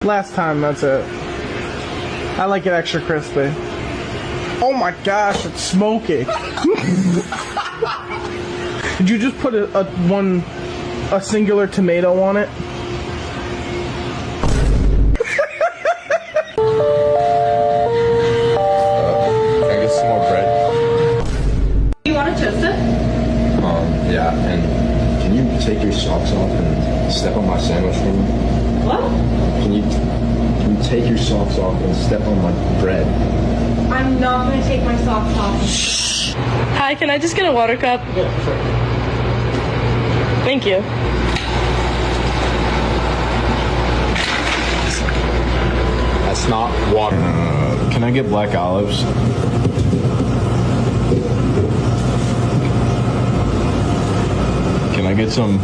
Last time, that's it. I like it extra crispy. Oh my gosh, it's smoking. Did you just put a singular tomato on it? Can I get some more bread? You want to toast it? Yeah, and can you take your socks off and step on my sandwich for me? What? Can you take your socks off and step on my bread? I'm not going to take my socks off. Hi, can I just get a water cup? Yeah, sure. Thank you. That's not water. Can I get black olives? Can I get some